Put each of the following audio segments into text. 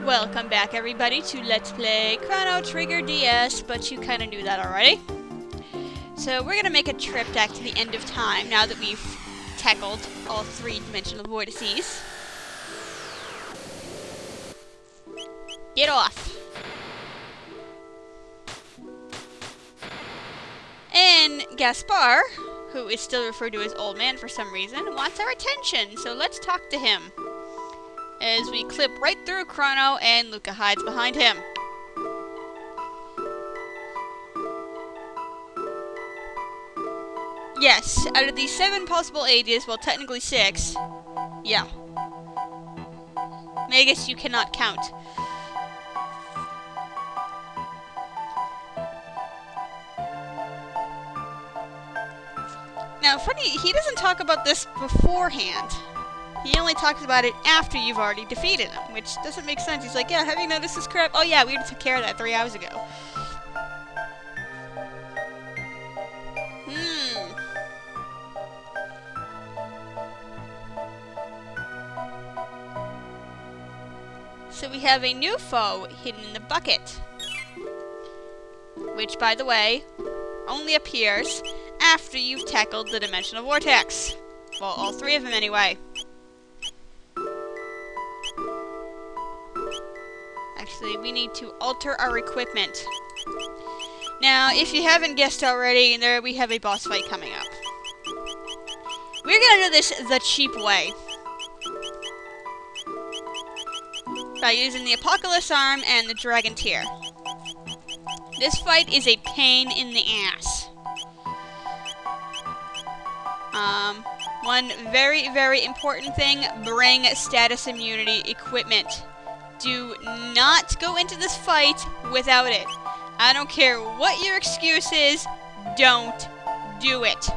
Welcome back everybody to Let's Play Chrono Trigger DS, but you kinda knew that already. So we're gonna make a trip back to the end of time now that we've tackled all three-dimensional vortices. Get off! And Gaspar, who is still referred to as Old Man for some reason, wants our attention, so let's talk to him. As we clip right through Chrono and Luca hides behind him. Yes, out of the 7 possible ages, well technically 6, yeah. Magus, you cannot count. Now, funny, he doesn't talk about this beforehand. He only talks about it after you've already defeated him, which doesn't make sense. He's like, yeah, have you noticed this crap? Oh yeah, we already took care of that 3 hours ago. So we have a new foe hidden in the bucket. Which, by the way, only appears after you've tackled the dimensional vortex. Well, all 3 of them anyway. Actually, we need to alter our equipment. Now, if you haven't guessed already, there we have a boss fight coming up. We're gonna do this the cheap way. By using the Apocalypse Arm and the Dragon Tear. This fight is a pain in the ass. One very, very important thing, bring status immunity equipment. Do not go into this fight without it. I don't care what your excuse is, don't do it.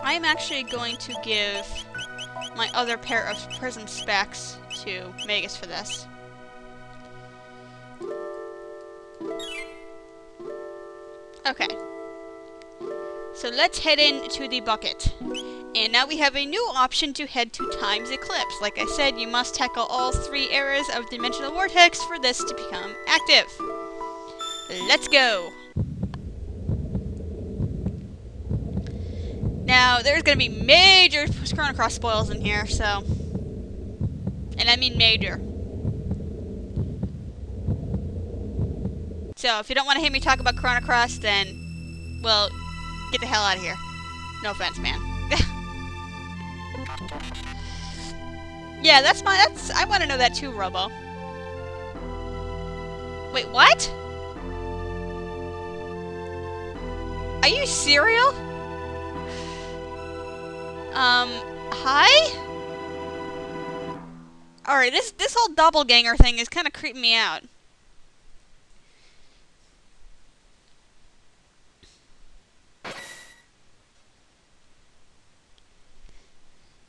I'm actually going to give my other pair of prism specs to Magus for this. Okay. So let's head into the bucket. And now we have a new option to head to Time's Eclipse. Like I said, you must tackle all 3 eras of Dimensional Vortex for this to become active. Let's go! Now, there's gonna be major Chrono Cross spoils in here, so... And I mean major. So, if you don't want to hear me talk about Chrono Cross, then... well, get the hell out of here. No offense, man. Yeah, I want to know that too, Robo. Wait, what? Are you serial? Hi? Alright, this whole doppelganger thing is kind of creeping me out.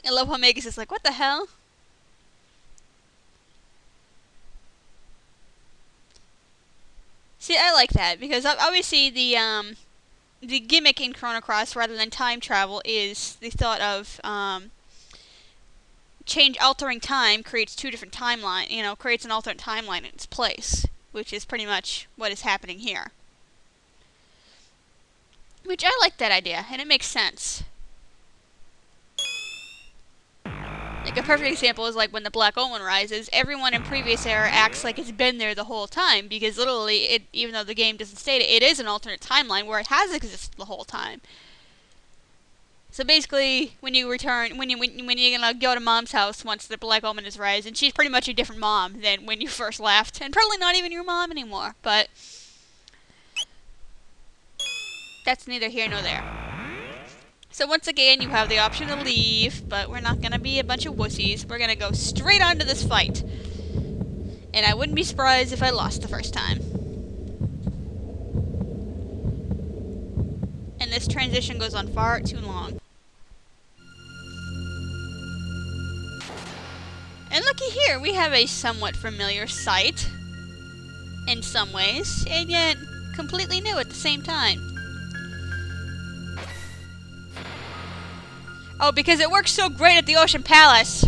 I love how Magus is like, what the hell? See, I like that, because obviously the gimmick in Chrono Cross, rather than time travel, is the thought of, altering time creates 2 different timelines, creates an alternate timeline in its place, which is pretty much what is happening here. Which I like that idea, and it makes sense. Like, a perfect example is like when the Black Omen rises, everyone in previous era acts like it's been there the whole time, because literally, even though the game doesn't state it, it is an alternate timeline where it has existed the whole time. So basically, when you return, when you're gonna go to Mom's house once the Black Omen is rising, she's pretty much a different mom than when you first left, and probably not even your mom anymore, but... that's neither here nor there. So once again, you have the option to leave, but we're not gonna be a bunch of wussies. We're gonna go straight on to this fight. And I wouldn't be surprised if I lost the first time. And this transition goes on far too long. And looky here, we have a somewhat familiar sight. In some ways, and yet completely new at the same time. Oh, because it works so great at the Ocean Palace.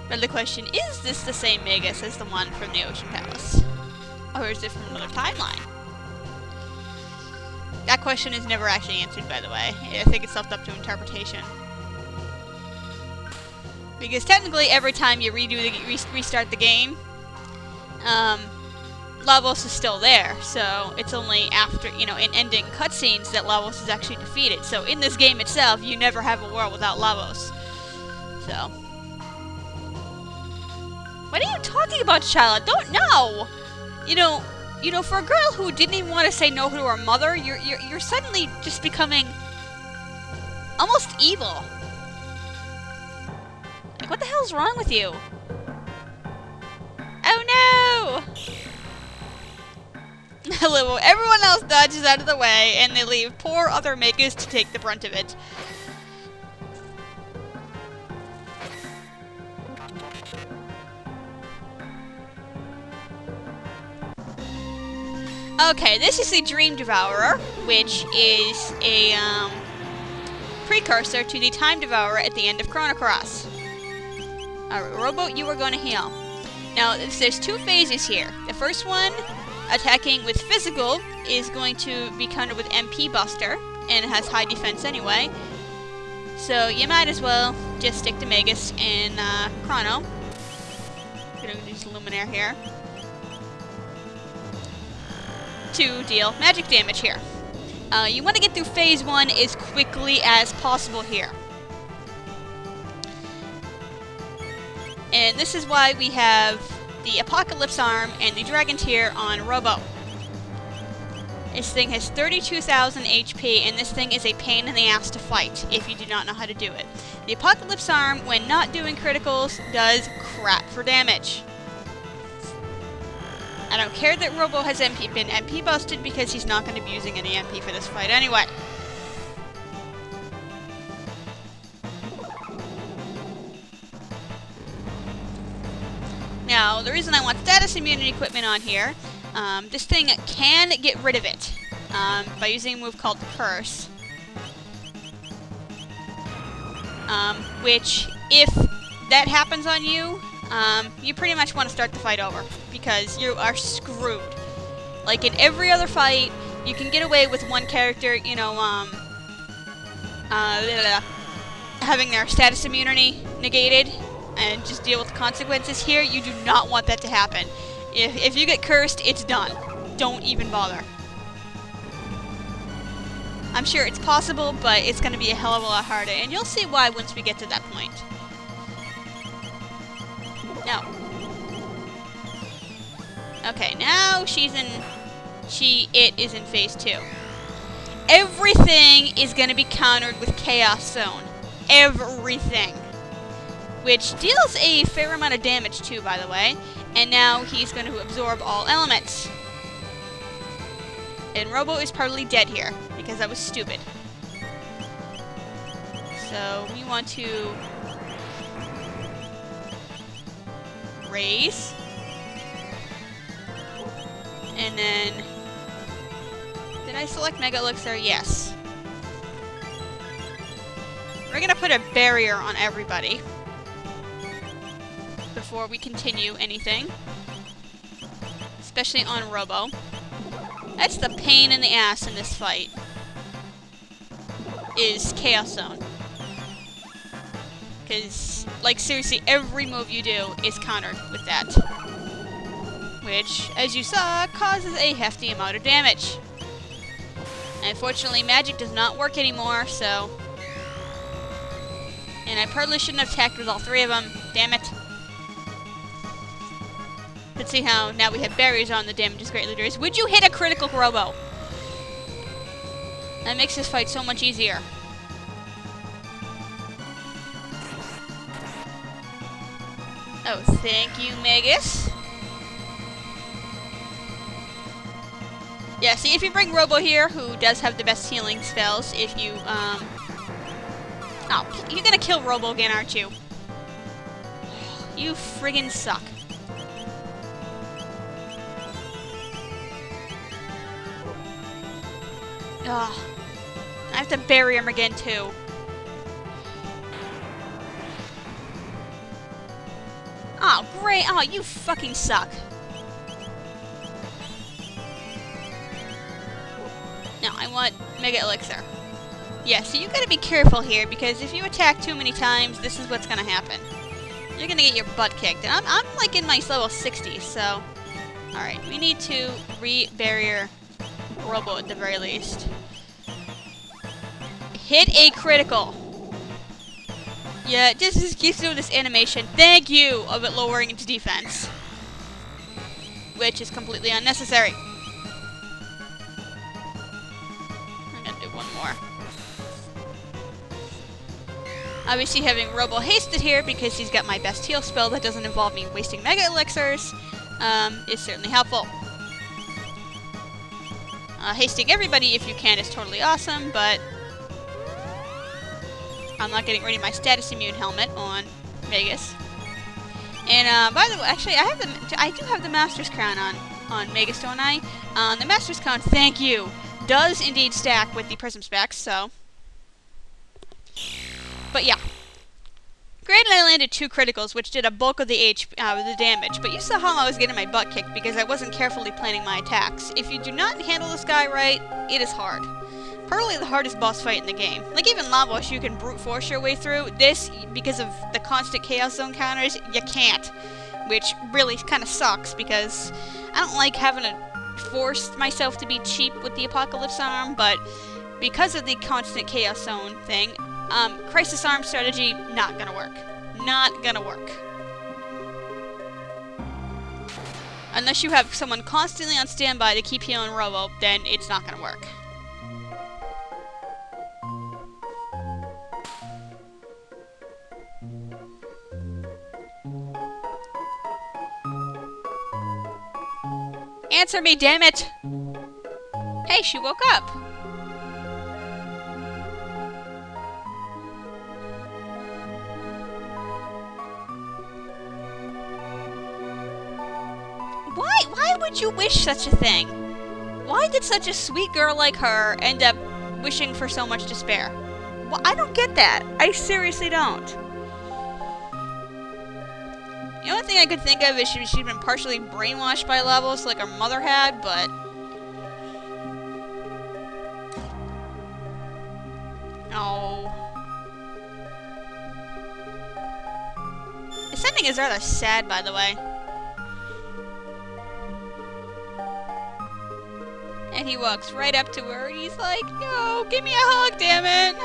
But the question is this the same Magus as the one from the Ocean Palace? Or is it from another timeline? That question is never actually answered, by the way. I think it's left up to interpretation. Because technically, every time you restart the game, Lavos is still there. So it's only after, in ending cutscenes that Lavos is actually defeated. So in this game itself, you never have a world without Lavos. So. What are you talking about, Charlotte? Don't know! For a girl who didn't even want to say no to her mother, you're suddenly just becoming almost evil. Like, what the hell's wrong with you? Oh no! Everyone else dodges out of the way, and they leave poor other Magus to take the brunt of it. Okay, this is the Dream Devourer, which is a precursor to the Time Devourer at the end of Chrono Cross. Alright, Robo, you are going to heal. Now, there's two phases here. The first one, attacking with physical, is going to be countered with MP Buster, and it has high defense anyway. So you might as well just stick to Magus and Chrono. Gonna use Luminaire here to deal magic damage here. You want to get through phase 1 as quickly as possible here. And this is why we have the Apocalypse Arm and the Dragon Tear on Robo. This thing has 32,000 HP, and this thing is a pain in the ass to fight if you do not know how to do it. The Apocalypse Arm, when not doing criticals, does crap for damage. I don't care that Robo has been MP busted because he's not going to be using any MP for this fight anyway. Now, the reason I want status immunity equipment on here, this thing can get rid of it by using a move called Curse. Which, if that happens on you, you pretty much want to start the fight over, because you are screwed. Like in every other fight, you can get away with one character, having their status immunity negated, and just deal with the consequences. Here, you do not want that to happen. If you get cursed, it's done. Don't even bother. I'm sure it's possible, but it's going to be a hell of a lot harder, and you'll see why once we get to that point. No. Okay, now it is in phase 2. Everything is going to be countered with Chaos Zone. Everything. Which deals a fair amount of damage too, by the way. And now he's going to absorb all elements. And Robo is probably dead here, because that was stupid. So, we want to raise. And then, did I select Mega Elixir? Yes. We're gonna put a barrier on everybody before we continue anything. Especially on Robo. That's the pain in the ass in this fight. Is Chaos Zone. Because, like, seriously, every move you do is countered with that. Which, as you saw, causes a hefty amount of damage. Unfortunately, magic does not work anymore, so... And I probably shouldn't have attacked with all three of them. Damn it. Let's see how now we have barriers on, the damage is greatly reduced. Would you hit a critical Robo? That makes this fight so much easier. Oh, thank you, Magus. Yeah, see, if you bring Robo here, who does have the best healing spells, if you, Oh, you're gonna kill Robo again, aren't you? You friggin' suck. Ugh. I have to bury him again, too. Oh, great. Oh, you fucking suck. No, I want Mega Elixir. Yeah, so you gotta be careful here, because if you attack too many times, this is what's gonna happen. You're gonna get your butt kicked. And I'm like in my level 60, so... Alright, we need to re-barrier Robo at the very least. Hit a critical. Yeah, just keeps doing this animation. Thank you! Of it lowering its defense. Which is completely unnecessary. I'm gonna do one more. Obviously having Robo hasted here because he's got my best heal spell that doesn't involve me wasting Mega Elixirs is certainly helpful. Hasting everybody if you can is totally awesome, but I'm not getting rid of my status immune helmet on Magus. And by the way, actually, I do have the Master's Crown on Magus, don't I? The Master's Crown, thank you, does indeed stack with the Prism specs, so. But yeah. Granted, I landed 2 criticals, which did a bulk of the damage, but you saw how I was getting my butt kicked because I wasn't carefully planning my attacks. If you do not handle this guy right, it is hard. Probably the hardest boss fight in the game. Like even Lavos, you can brute force your way through. This, because of the constant Chaos Zone counters, you can't. Which really kind of sucks because I don't like having to force myself to be cheap with the Apocalypse Arm, but because of the constant Chaos Zone thing, Crisis Arm strategy, not gonna work. Not gonna work. Unless you have someone constantly on standby to keep healing Robo, then it's not gonna work. Answer me, damn it! Hey, she woke up! Why would you wish such a thing? Why did such a sweet girl like her end up wishing for so much despair? Well, I don't get that. I seriously don't. The only thing I could think of is she'd been partially brainwashed by Lavos like her mother had, but... No. This ending is rather sad, by the way. And he walks right up to her and he's like, no, give me a hug, damn it.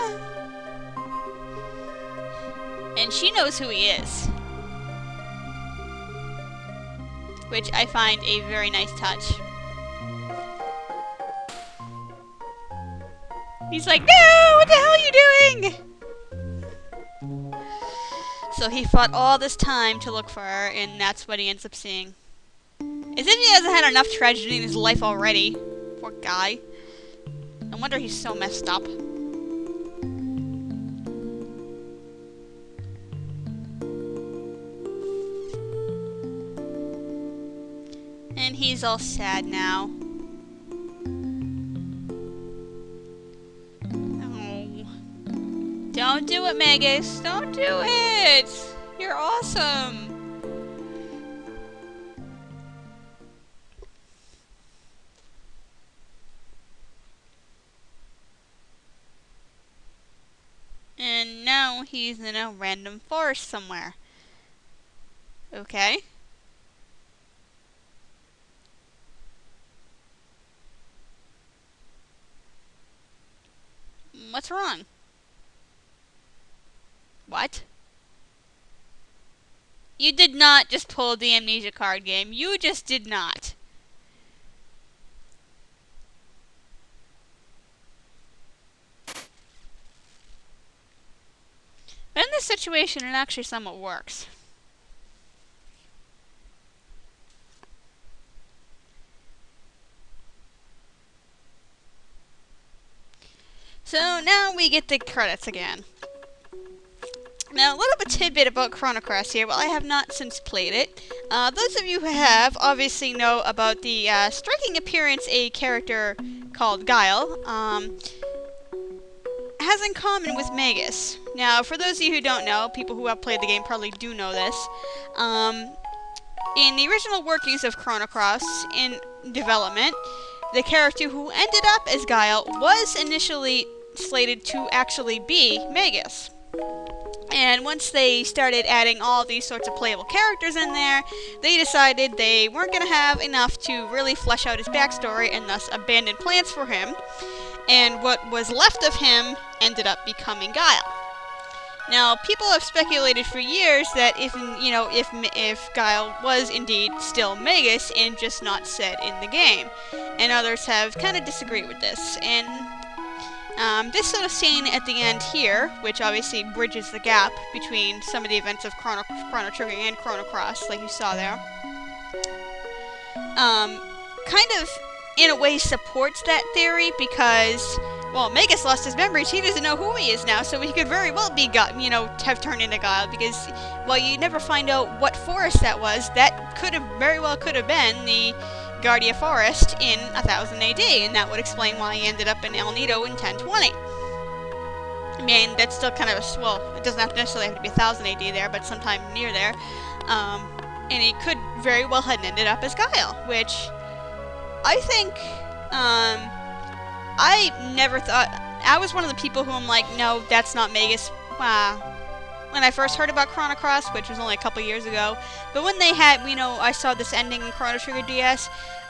And she knows who he is. Which I find a very nice touch. He's like, no, what the hell are you doing? So he fought all this time to look for her, and that's what he ends up seeing. As if he hasn't had enough tragedy in his life already. Poor guy. No wonder he's so messed up. And he's all sad now. Oh. Don't do it, Magus. Don't do it. You're awesome. And now he's in a random forest somewhere. Okay. What's wrong? What? You did not just pull the amnesia card game. You just did not. But in this situation, it actually somewhat works. So now we get the credits again. Now, a little bit tidbit about Chrono Cross here. Well, I have not since played it. Those of you who have obviously know about the striking appearance a character called Guile, has in common with Magus. Now, for those of you who don't know, people who have played the game probably do know this. In the original workings of Chrono Cross in development, the character who ended up as Guile was initially slated to actually be Magus. And once they started adding all these sorts of playable characters in there, they decided they weren't going to have enough to really flesh out his backstory and thus abandoned plans for him. And what was left of him ended up becoming Guile. Now, people have speculated for years that if Guile was indeed still Magus and just not said in the game, and others have kind of disagreed with this. And this sort of scene at the end here, which obviously bridges the gap between some of the events of Chrono Trigger and Chrono Cross, like you saw there, kind of in a way supports that theory because, well, Magus lost his memories. He doesn't know who he is now, so he could very well be, have turned into Guile, because while you never find out what forest that was, that very well could have been the Guardia Forest in 1000 AD, and that would explain why he ended up in El Nido in 1020. I mean, that's still kind of it doesn't necessarily have to be 1000 AD there, but sometime near there. And he could very well have ended up as Guile, which I think, I never thought, I was one of the people who I'm like, no, that's not Magus. When I first heard about Chrono Cross, which was only a couple years ago, but when they had, I saw this ending in Chrono Trigger DS,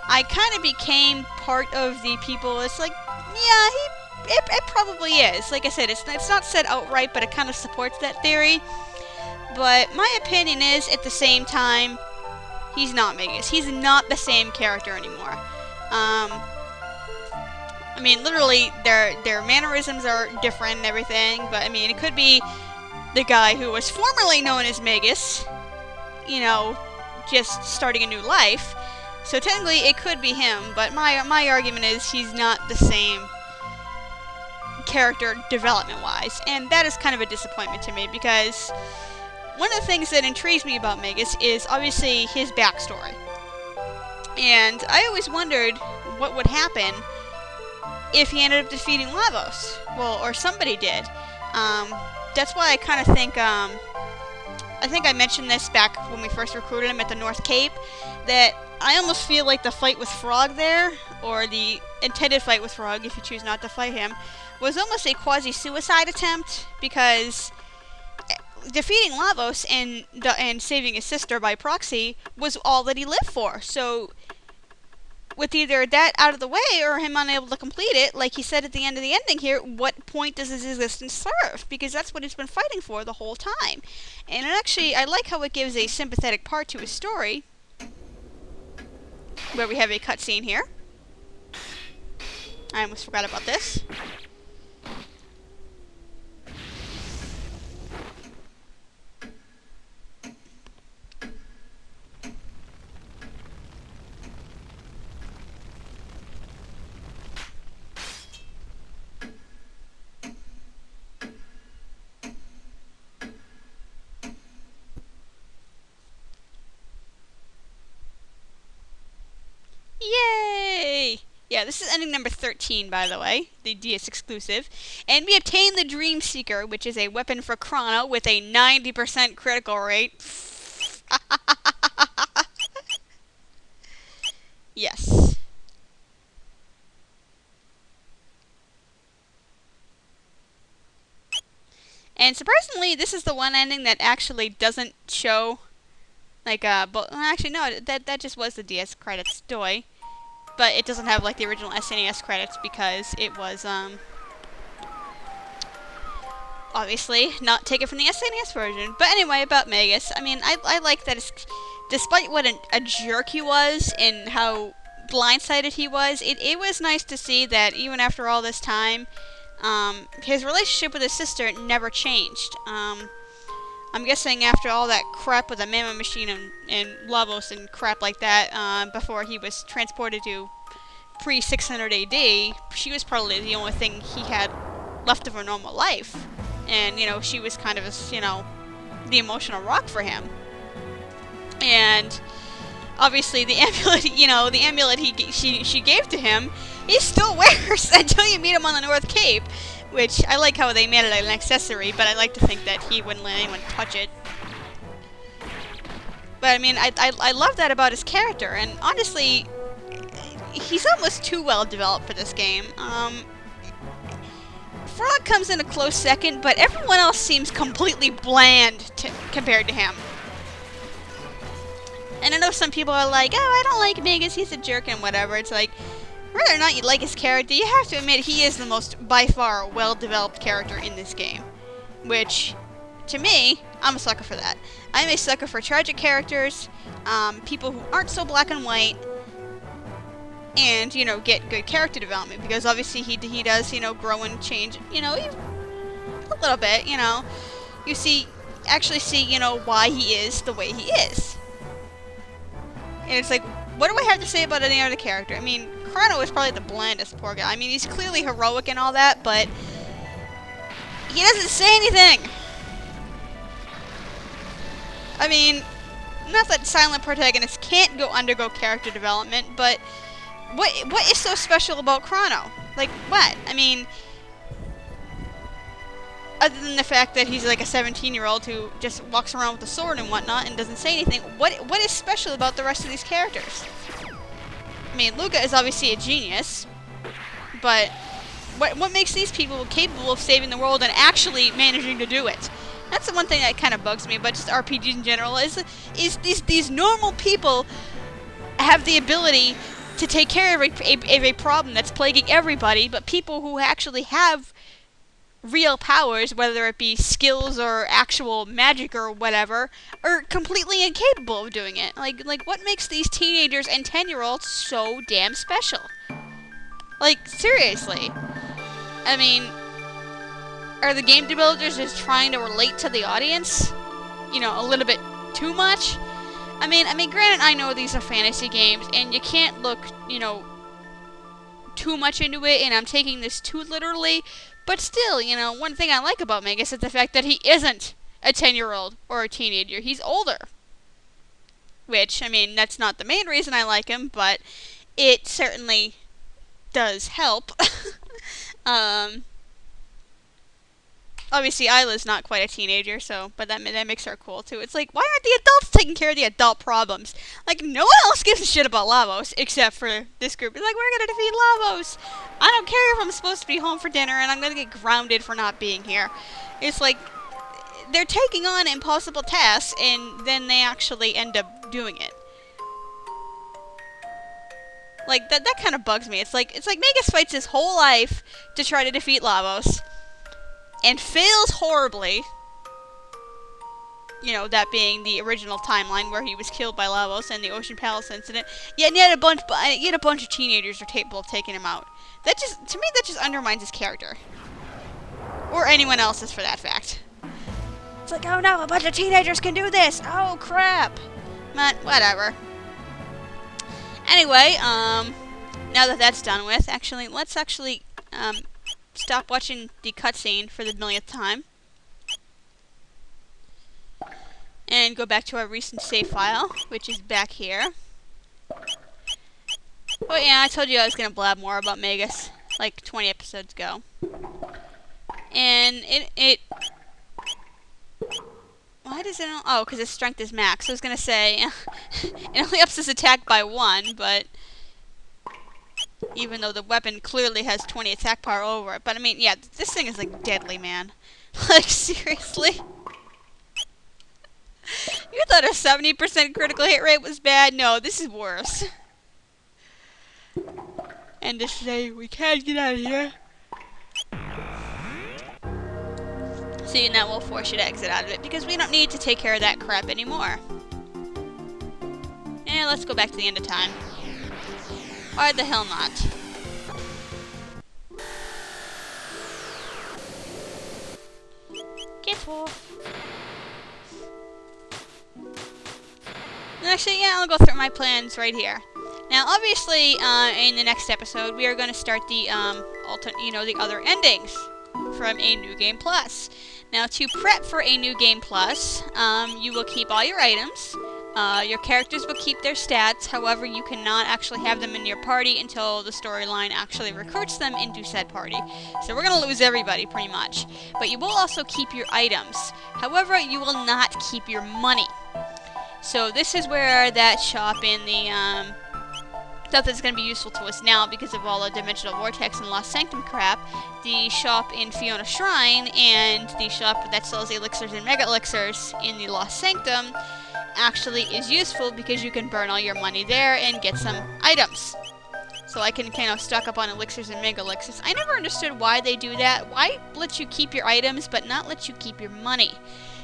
I kind of became part of the people. It's like, yeah, it probably is. Like I said, it's not said outright, but it kind of supports that theory. But my opinion is, at the same time, he's not Magus. He's not the same character anymore. I mean, literally, their mannerisms are different and everything, but I mean, it could be the guy who was formerly known as Magus, just starting a new life. So technically, it could be him, but my argument is he's not the same character development-wise, and that is kind of a disappointment to me, because one of the things that intrigues me about Magus is obviously his backstory. And I always wondered what would happen if he ended up defeating Lavos. Well, or somebody did. That's why I kind of think, I think I mentioned this back when we first recruited him at the North Cape, that I almost feel like the fight with Frog there, or the intended fight with Frog, if you choose not to fight him, was almost a quasi-suicide attempt, because defeating Lavos and saving his sister by proxy was all that he lived for. So with either that out of the way or him unable to complete it, like he said at the end of the ending here, what point does his existence serve? Because that's what he's been fighting for the whole time. And actually, I like how it gives a sympathetic part to his story, where we have a cutscene here. I almost forgot about this. Yay! Yeah, this is ending number 13, by the way, the DS exclusive. And we obtain the Dream Seeker, which is a weapon for Chrono with a 90% critical rate. Yes. And surprisingly, this is the one ending that actually doesn't show, like, but actually no, that just was the DS credits, doy. But it doesn't have, like, the original SNES credits because it was, obviously not taken from the SNES version. But anyway, about Magus, I mean, I like that it's, despite what a jerk he was and how blindsided he was, it was nice to see that even after all this time, his relationship with his sister never changed. I'm guessing after all that crap with the Mammoth Machine and Lavos and crap like that, before he was transported to pre-600 AD, she was probably the only thing he had left of her normal life. And, she was kind of, the emotional rock for him. And obviously the amulet, she gave to him, he still wears until you meet him on the North Cape, which I like how they made it an accessory, but I like to think that he wouldn't let anyone touch it. But I mean, I love that about his character, and honestly, he's almost too well developed for this game. Frog comes in a close second, but everyone else seems completely bland compared to him. And I know some people are like, oh, I don't like Magus, he's a jerk and whatever. It's like, whether or not you like his character, you have to admit he is the most, by far, well-developed character in this game. Which, to me, I'm a sucker for that. I'm a sucker for tragic characters, people who aren't so black and white, and, you know, get good character development, because obviously he does, you know, grow and change, you know, a little bit, you know. You actually see, you know, why he is the way he is. And it's like, what do I have to say about any other character? I mean, Chrono is probably the blandest poor guy. I mean, he's clearly heroic and all that, but he doesn't say anything. I mean, not that silent protagonists can't undergo character development, but what is so special about Chrono? Like, what? I mean, other than the fact that he's like a 17-year-old who just walks around with a sword and whatnot and doesn't say anything, what is special about the rest of these characters? I mean, Luca is obviously a genius, but what makes these people capable of saving the world and actually managing to do it? That's the one thing that kind of bugs me about just RPGs in general, is these normal people have the ability to take care of a problem that's plaguing everybody, but people who actually have real powers, whether it be skills or actual magic or whatever, are completely incapable of doing it. Like what makes these teenagers and 10-year-olds so damn special? Like, seriously. I mean, are the game developers just trying to relate to the audience? You know, a little bit too much? I mean, granted, I know these are fantasy games, and you can't look, you know, too much into it, and I'm taking this too literally, but still, you know, one thing I like about Magus is the fact that he isn't a 10-year-old or a teenager. He's older. Which, I mean, that's not the main reason I like him, but it certainly does help. Obviously, Isla's not quite a teenager, so, but that makes her cool, too. It's like, why aren't the adults taking care of the adult problems? Like, no one else gives a shit about Lavos, except for this group. It's like, we're gonna defeat Lavos! I don't care if I'm supposed to be home for dinner, and I'm gonna get grounded for not being here. It's like, they're taking on impossible tasks, and then they actually end up doing it. Like, that kind of bugs me. It's like Magus fights his whole life to try to defeat Lavos, and fails horribly. You know, that being the original timeline where he was killed by Lavos and the Ocean Palace incident. Yet a bunch of teenagers are capable of taking him out. That just, to me, that just undermines his character. Or anyone else's, for that fact. It's like, oh no, a bunch of teenagers can do this! Oh crap! But, whatever. Anyway, now that that's done with, let's stop watching the cutscene for the millionth time. And go back to our recent save file, which is back here. Oh yeah, I told you I was going to blab more about Magus, like 20 episodes ago. And why does it... Oh, because its strength is max. I was going to say, it only ups its attack by 1, but... Even though the weapon clearly has 20 attack power over it. But I mean, yeah, this thing is like deadly, man. Like, seriously? You thought a 70% critical hit rate was bad? No, this is worse. And to say, we can't get out of here. See, and that will force you to exit out of it, because we don't need to take care of that crap anymore. And let's go back to the end of time. Why the hell not? Careful. Actually, yeah, I'll go through my plans right here. Now, obviously, in the next episode, we are going to start the the other endings from A New Game Plus. Now, to prep for A New Game Plus, you will keep all your items. Your characters will keep their stats, however, you cannot actually have them in your party until the storyline actually recruits them into said party. So we're gonna lose everybody, pretty much. But you will also keep your items. However, you will not keep your money. So this is where that shop in the, stuff that's going to be useful to us now because of all the Dimensional Vortex and Lost Sanctum crap, the shop in Fiona Shrine and the shop that sells elixirs and mega elixirs in the Lost Sanctum actually is useful because you can burn all your money there and get some items. So I can kind of stock up on elixirs and mega elixirs. I never understood why they do that. Why let you keep your items but not let you keep your money?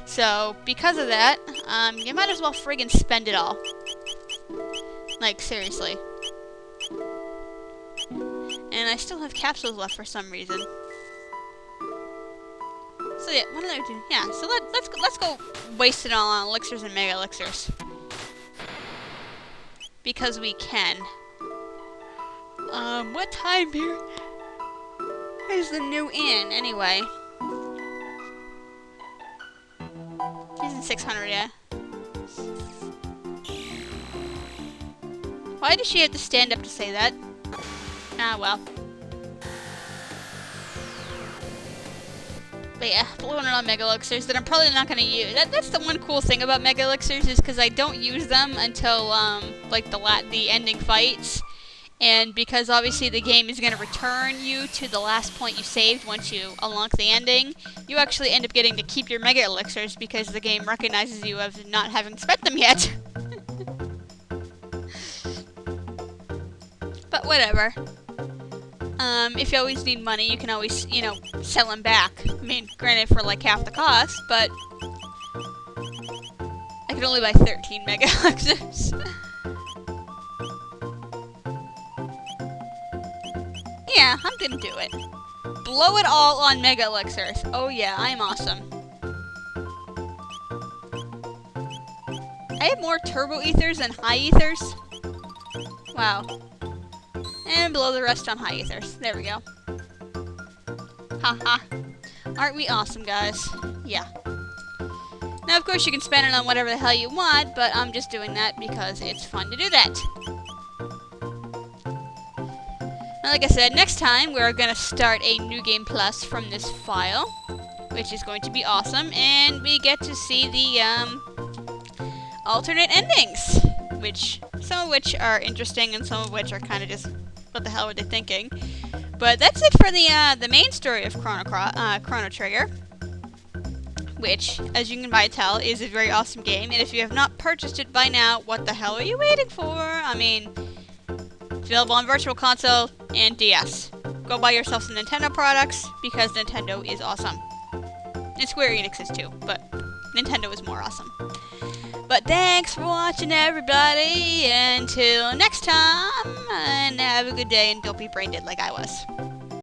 So because of that, you might as well friggin' spend it all. Like, seriously. And I still have capsules left for some reason. So yeah, what did I do? Yeah, so let's go waste it all on elixirs and mega elixirs. Because we can. What time here is the new inn, anyway? She's in 600, yeah. Why does she have to stand up to say that? Ah, well. But yeah, blowing it on mega elixirs that I'm probably not going to use. That's the one cool thing about mega elixirs is because I don't use them until, like, the ending fights. And because obviously the game is going to return you to the last point you saved once you unlock the ending, you actually end up getting to keep your mega elixirs because the game recognizes you as not having spent them yet. But whatever. If you always need money, you can always, you know, sell them back. I mean, granted for like half the cost, but I could only buy 13 mega elixirs. Yeah, I'm gonna do it. Blow it all on mega elixirs. Oh yeah, I'm awesome. I have more turbo ethers than high ethers. Wow. And blow the rest on high ethers. There we go. Haha. Aren't we awesome, guys? Yeah. Now, of course, you can spend it on whatever the hell you want, but I'm just doing that because it's fun to do that. Now, like I said, next time we're going to start a New Game Plus from this file, which is going to be awesome, and we get to see the alternate endings, which some of which are interesting and some of which are kind of just what the hell were they thinking. But that's it for the main story of Chrono Trigger, which, as you can probably tell, is a very awesome game. And if you have not purchased it by now, what the hell are you waiting for? I mean, it's available on Virtual Console and DS. Go buy yourself some Nintendo products because Nintendo is awesome. And Square Enix is too, but Nintendo is more awesome. But thanks for watching, everybody. Until next time, and have a good day, and don't be brain dead like I was.